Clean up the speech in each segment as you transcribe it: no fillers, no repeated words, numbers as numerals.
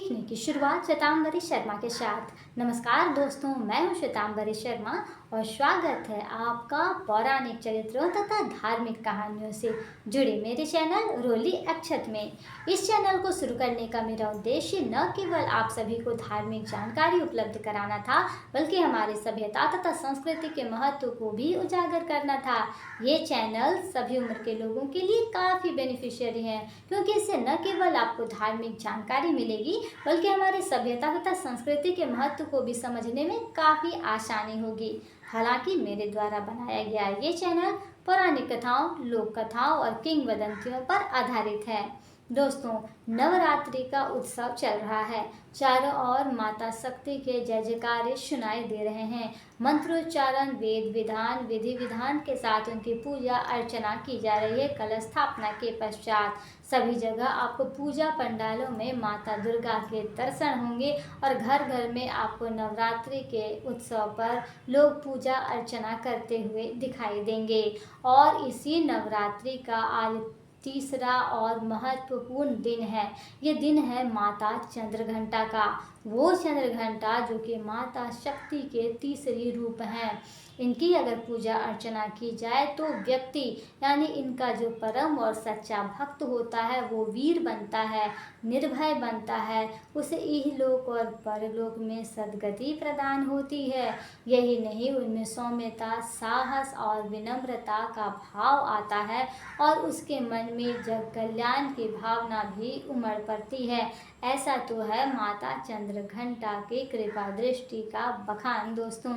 सीखने की शुरुआत श्वेतांबरी शर्मा के साथ। नमस्कार दोस्तों, मैं हूं श्वेतांबरी शर्मा और स्वागत है आपका पौराणिक चरित्रों तथा धार्मिक कहानियों से जुड़े मेरे चैनल रोली अक्षत में। इस चैनल को शुरू करने का मेरा उद्देश्य न केवल आप सभी को धार्मिक जानकारी उपलब्ध कराना था, बल्कि हमारी सभ्यता तथा संस्कृति के महत्व को भी उजागर करना था। ये चैनल सभी उम्र के लोगों के लिए काफ़ी बेनिफिशियरी है, क्योंकि इससे न केवल आपको धार्मिक जानकारी मिलेगी, बल्कि हमारी सभ्यता तथा संस्कृति के महत्व को भी समझने में काफ़ी आसानी होगी। हालांकि मेरे द्वारा बनाया गया ये चैनल पौराणिक कथाओं, लोक कथाओं और किंवदंतियों पर आधारित है। दोस्तों, नवरात्रि का उत्सव चल रहा है। चारों ओर माता शक्ति के जय जयकारे सुनाई दे रहे हैं। मंत्रोच्चारण, वेद विधान, विधि विधान के साथ उनकी पूजा अर्चना की जा रही है। कलश स्थापना के पश्चात सभी जगह आपको पूजा पंडालों में माता दुर्गा के दर्शन होंगे और घर घर में आपको नवरात्रि के उत्सव पर लोग पूजा अर्चना करते हुए दिखाई देंगे। और इसी नवरात्रि का आज तीसरा और महत्वपूर्ण दिन है। ये दिन है माता चंद्रघंटा का। वो चंद्रघंटा जो कि माता शक्ति के तीसरी रूप हैं। इनकी अगर पूजा अर्चना की जाए तो व्यक्ति यानी इनका जो परम और सच्चा भक्त होता है वो वीर बनता है, निर्भय बनता है, उसे इहलोक और परलोक में सद्गति प्रदान होती है। यही नहीं, उनमें सौम्यता, साहस और विनम्रता का भाव आता है और उसके मन में जग कल्याण की भावना भी उमड़ पड़ती है। ऐसा तो है माता चंद्रघंटा की कृपा दृष्टि का बखान। दोस्तों,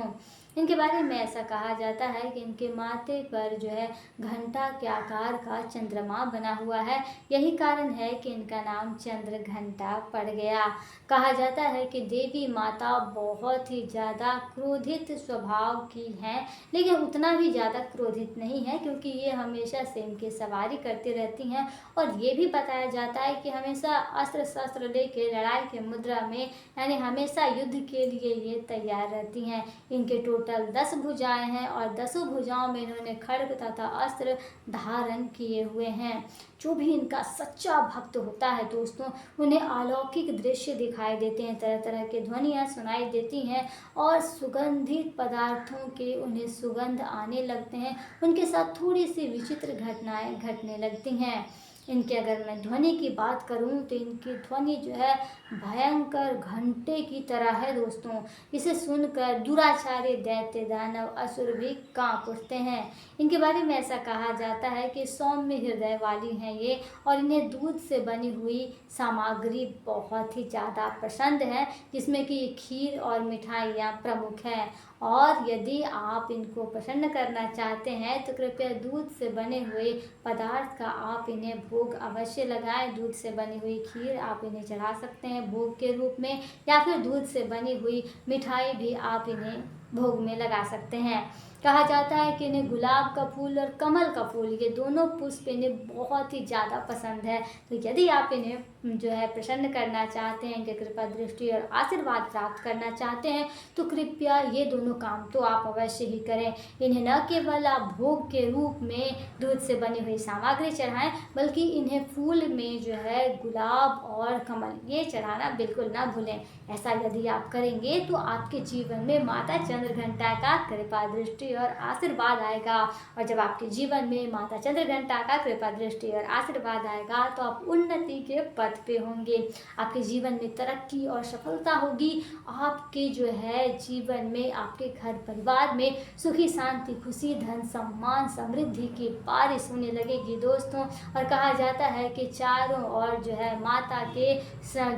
इनके बारे में ऐसा कहा जाता है कि इनके माथे पर जो है घंटा के आकार का चंद्रमा बना हुआ है। यही कारण है कि इनका नाम चंद्रघंटा पड़ गया। कहा जाता है कि देवी माता बहुत ही ज़्यादा क्रोधित स्वभाव की हैं, लेकिन उतना भी ज़्यादा क्रोधित नहीं है, क्योंकि ये हमेशा से इनकी सवारी करती रहती हैं। और ये भी बताया जाता है कि हमेशा अस्त्र शस्त्र लेके लड़ाई के मुद्रा में यानी हमेशा युद्ध के लिए ये तैयार रहती हैं। इनके टोटल 10 भुजाएं हैं और 10 भुजाओं में इन्होंने खड्ग तथा अस्त्र धारण किए हुए हैं। जो भी इनका सच्चा भक्त होता है दोस्तों, उन्हें अलौकिक दृश्य दिखाई देते हैं, तरह तरह की ध्वनियाँ सुनाई देती हैं और सुगंधित पदार्थों के उन्हें सुगंध आने लगते हैं। उनके साथ थोड़ी सी विचित्र घटनाएं घटने लगती हैं। इनके अगर मैं ध्वनि की बात करूं तो इनकी ध्वनि जो है भयंकर घंटे की तरह है दोस्तों। इसे सुनकर दुराचारी दैत्य दानव असुर भी कांप उठते हैं। इनके बारे में ऐसा कहा जाता है कि सौम्य हृदय वाली हैं ये, और इन्हें दूध से बनी हुई सामग्री बहुत ही ज़्यादा पसंद है, जिसमें कि खीर और मिठाइयाँ प्रमुख हैं। और यदि आप इनको प्रसन्न करना चाहते हैं तो कृपया दूध से बने हुए पदार्थ का आप इन्हें भोग अवश्य लगाएं। दूध से बनी हुई खीर आप इन्हें चढ़ा सकते हैं भोग के रूप में, या फिर दूध से बनी हुई मिठाई भी आप इन्हें भोग में लगा सकते हैं। कहा जाता है कि इन्हें गुलाब का फूल और कमल का फूल, ये दोनों पुष्प इन्हें बहुत ही ज़्यादा पसंद है। तो यदि आप इन्हें जो है प्रसन्न करना चाहते हैं, इनकी कृपा दृष्टि और आशीर्वाद प्राप्त करना चाहते हैं, तो कृपया ये दोनों काम तो आप अवश्य ही करें। इन्हें न केवल आप भोग के रूप में दूध से बनी हुई सामग्री चढ़ाएं, बल्कि इन्हें फूल में जो है गुलाब और कमल ये चढ़ाना बिल्कुल ना भूलें। ऐसा यदि आप करेंगे तो आपके जीवन में माता चंद्रघंटा का कृपा दृष्टि और आशीर्वाद आएगा। और जब आपके जीवन में माता चंद्रघंटा का कृपा दृष्टि और आशीर्वाद आएगा तो आप उन्नति के पथ पे होंगे। आपके जीवन में तरक्की और सफलता होगी। आपके जो है जीवन में, आपके घर परिवार में सुखी शांति, खुशी, धन, सम्मान, समृद्धि की बारिश होने लगेगी दोस्तों। और कहा जाता है कि चारों ओर जो है माता के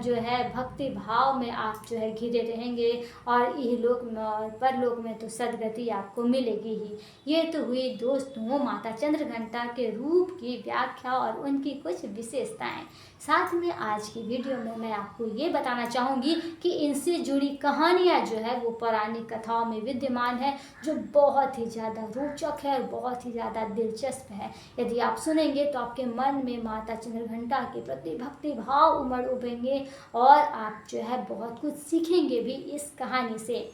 जो है भक्ति भाव में आप जो है घिरे रहेंगे और इहलोक में और परलोक में तो सद्गति आपको मिलेगी ही। ये तो हुई दोस्तों माता चंद्रघंटा के रूप की व्याख्या और उनकी कुछ विशेषताएं। साथ में आज की वीडियो में मैं आपको ये बताना चाहूँगी कि इनसे जुड़ी कहानियाँ जो है वो पौराणिक कथाओं में विद्यमान है, जो बहुत ही ज़्यादा रोचक है और बहुत ही ज़्यादा दिलचस्प है। यदि आप सुनेंगे तो आपके मन में माता चंद्रघंटा के प्रति भक्ति भाव उमड़ उठेंगे और आप जो है बहुत कुछ सीखेंगे भी इस कहानी से।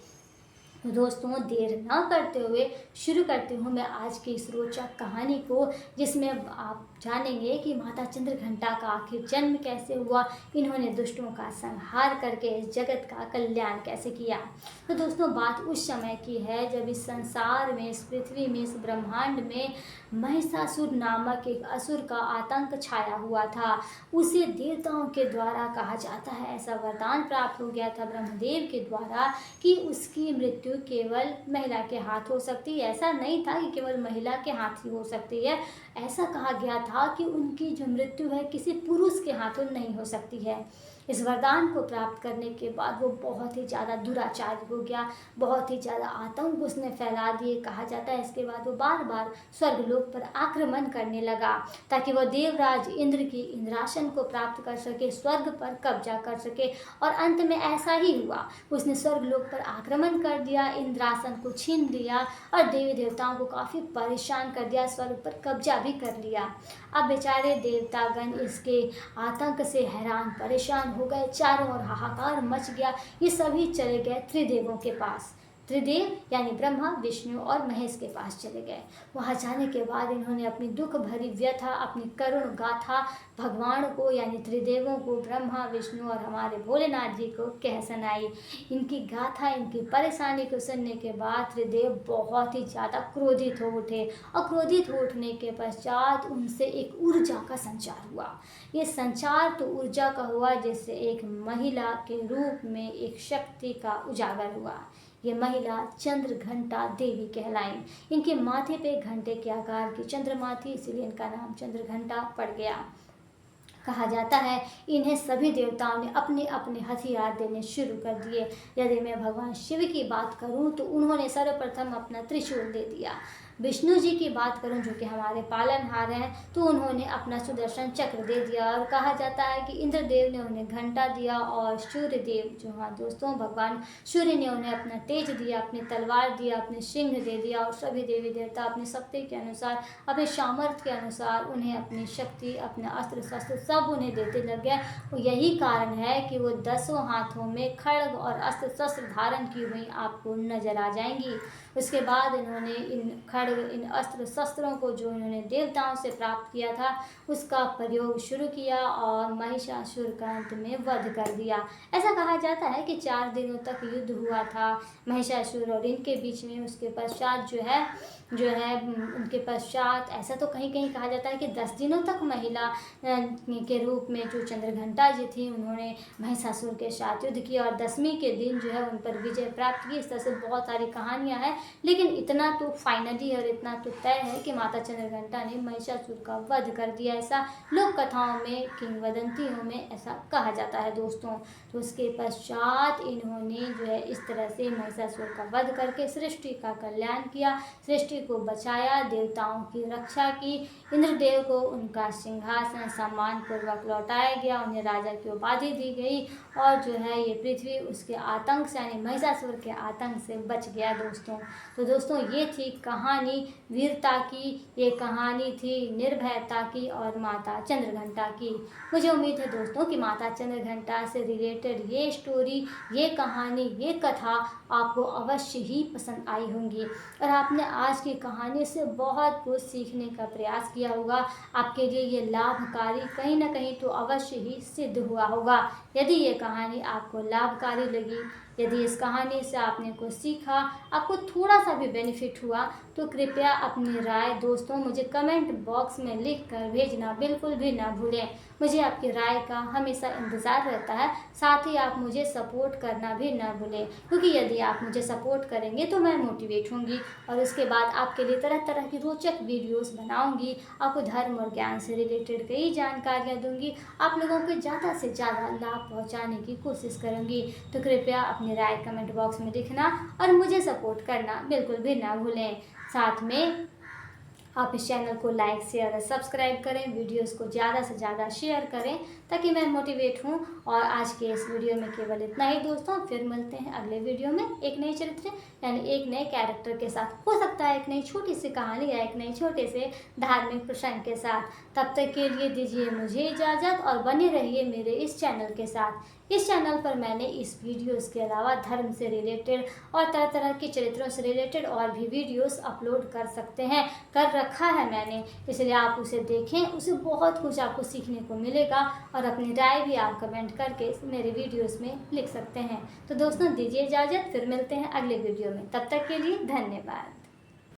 तो दोस्तों देर ना करते हुए शुरू करती हूँ मैं आज की इस रोचक कहानी को, जिसमें आप जानेंगे कि माता चंद्रघंटा का आखिर जन्म कैसे हुआ, इन्होंने दुष्टों का संहार करके इस जगत का कल्याण कैसे किया। तो दोस्तों बात उस समय की है जब इस संसार में, इस पृथ्वी में, इस ब्रह्मांड में महिषासुर नामक एक असुर का आतंक छाया हुआ था। उसे देवताओं के द्वारा, कहा जाता है ऐसा वरदान प्राप्त हो गया था ब्रह्मदेव के द्वारा कि उसकी मृत्यु केवल महिला के हाथ हो सकती है। ऐसा नहीं था कि केवल महिला के हाथ ही हो सकती है, ऐसा कहा गया था कि उनकी जो मृत्यु है किसी पुरुष के हाथों नहीं हो सकती है। इस वरदान को प्राप्त करने के बाद वो बहुत ही ज़्यादा दुराचारी हो गया, बहुत ही ज़्यादा आतंक उसने फैला दिए। कहा जाता है इसके बाद वो बार बार स्वर्गलोक पर आक्रमण करने लगा ताकि वह देवराज इंद्र की इंद्रासन को प्राप्त कर सके, स्वर्ग पर कब्जा कर सके। और अंत में ऐसा ही हुआ, उसने स्वर्गलोक पर आक्रमण कर दिया, इंद्रासन को छीन लिया और देवी देवताओं को काफ़ी परेशान कर दिया, स्वर्ग पर कब्जा भी कर लिया। अब बेचारे देवतागण इसके आतंक से हैरान परेशान हो गए, चारों ओर हाहाकार मच गया। ये सभी चले गए त्रिदेवों के पास, त्रिदेव यानी ब्रह्मा, विष्णु और महेश के पास चले गए। वहाँ जाने के बाद इन्होंने अपनी दुख भरी व्यथा, अपनी करुण गाथा भगवान को यानी त्रिदेवों को, ब्रह्मा, विष्णु और हमारे भोलेनाथ जी को कह सुनाई। इनकी गाथा, इनकी परेशानी को सुनने के बाद त्रिदेव बहुत ही ज़्यादा क्रोधित हो उठे और क्रोधित हो उठने के पश्चात उनसे एक ऊर्जा का संचार हुआ। ये संचार तो ऊर्जा का हुआ जिससे एक महिला के रूप में एक शक्ति का उजागर हुआ। ये महिला चंद्रघंटा देवी कहलाई। इनके माथे पे घंटे के आकार की चंद्रमा थी, इसीलिए इनका नाम चंद्रघंटा पड़ गया। कहा जाता है इन्हें सभी देवताओं ने अपने अपने हथियार देने शुरू कर दिए। यदि मैं भगवान शिव की बात करूं तो उन्होंने सर्वप्रथम अपना त्रिशूल दे दिया। विष्णु जी की बात करूं जो कि हमारे पालनहार हैं, तो उन्होंने अपना सुदर्शन चक्र दे दिया। और कहा जाता है कि इंद्रदेव ने उन्हें घंटा दिया और सूर्यदेव, जो हाँ दोस्तों भगवान सूर्य ने उन्हें अपना तेज दिया, अपनी तलवार दिया, अपने सिंह दे दिया। और सभी देवी देवता अपनी शक्ति के अनुसार, अपने सामर्थ्य के अनुसार उन्हें अपनी शक्ति, अपने अस्त्र शस्त्र सब उन्हें देते लग गए। और यही कारण है कि वो 10 हाथों में खड्ग और अस्त्र शस्त्र धारण की हुई आपको नजर आ जाएंगी। उसके बाद इन्होंने इन खड्ग, इन अस्त्र शस्त्रों को जो इन्होंने देवताओं से प्राप्त किया था उसका प्रयोग शुरू किया और महिषासुर का अंत में वध कर दिया। ऐसा कहा जाता है कि 4 दिनों तक युद्ध हुआ था महिषासुर और इनके बीच में। उसके पश्चात जो है उनके पश्चात ऐसा तो कहीं कहीं कहा जाता है कि 10 दिनों तक महिला के रूप में जो चंद्रघंटा जी थी उन्होंने महिषासुर के साथ युद्ध किया और 10वीं के दिन जो है उन पर विजय प्राप्त की। इस तरह से बहुत सारी कहानियां हैं, लेकिन इतना तो फाइनली और इतना तो तय है कि माता चंद्रघंटा ने महिषासुर का वध कर दिया। ऐसा लोक कथाओं में, किंवदंतियों में ऐसा कहा जाता है दोस्तों। तो उसके पश्चात इन्होंने जो है इस तरह से महिषासुर का वध करके सृष्टि का कल्याण किया, सृष्टि को बचाया, देवताओं की रक्षा की। इंद्रदेव को उनका सिंहासन सम्मान पूर्वक लौटाया गया, उन्हें राजा की उपाधि दी गई और जो है ये पृथ्वी उसके आतंक से यानी महिषासुर के आतंक से बच गया दोस्तों। तो दोस्तों ये थी कहानी वीरता की, ये कहानी थी निर्भयता की और माता चंद्रघंटा की। मुझे उम्मीद है दोस्तों कि माता चंद्रघंटा से रिलेटेड ये स्टोरी, ये कहानी, ये कथा आपको अवश्य ही पसंद आई होंगी और आपने आज की कहानी से बहुत कुछ सीखने का प्रयास किया होगा। आपके लिए ये लाभकारी कहीं ना कहीं तो अवश्य ही सिद्ध हुआ होगा। यदि ये कहानी आपको लाभकारी लगी, यदि इस कहानी से आपने कुछ सीखा, आपको थोड़ा सा भी बेनिफिट हुआ, तो कृपया अपनी राय दोस्तों मुझे कमेंट बॉक्स में लिख कर भेजना बिल्कुल भी ना भूलें। मुझे आपकी राय का हमेशा इंतज़ार रहता है। साथ ही आप मुझे सपोर्ट करना भी ना भूलें, क्योंकि यदि आप मुझे सपोर्ट करेंगे तो मैं मोटिवेट होंगी और उसके बाद आपके लिए तरह तरह की रोचक वीडियोस बनाऊंगी। आपको धर्म और ज्ञान से रिलेटेड कई जानकारियाँ दूंगी, आप लोगों को ज़्यादा से ज़्यादा लाभ पहुँचाने की कोशिश करूँगी। तो कृपया अपनी राय कमेंट बॉक्स में लिखना और मुझे सपोर्ट करना बिल्कुल भी ना भूलें। साथ में आप इस चैनल को लाइक शेयर और सब्सक्राइब करें, वीडियोस को ज़्यादा से ज़्यादा शेयर करें ताकि मैं मोटिवेट हूँ। और आज के इस वीडियो में केवल इतना ही दोस्तों, फिर मिलते हैं अगले वीडियो में एक नए चरित्र यानी एक नए कैरेक्टर के साथ। हो सकता है एक नई छोटी सी कहानी या एक नए छोटे से धार्मिक प्रसंग के साथ। तब तक के लिए दीजिए मुझे इजाज़त और बने रहिए मेरे इस चैनल के साथ। इस चैनल पर मैंने इस वीडियोस के अलावा धर्म से रिलेटेड और तरह तरह के चरित्रों से रिलेटेड और भी वीडियोस अपलोड कर रखा है मैंने, इसलिए आप उसे देखें। उसे बहुत कुछ आपको सीखने को मिलेगा और अपनी राय भी आप कमेंट करके मेरे वीडियोस में लिख सकते हैं। तो दोस्तों दीजिए इजाज़त, फिर मिलते हैं अगले वीडियो में। तब तक के लिए धन्यवाद।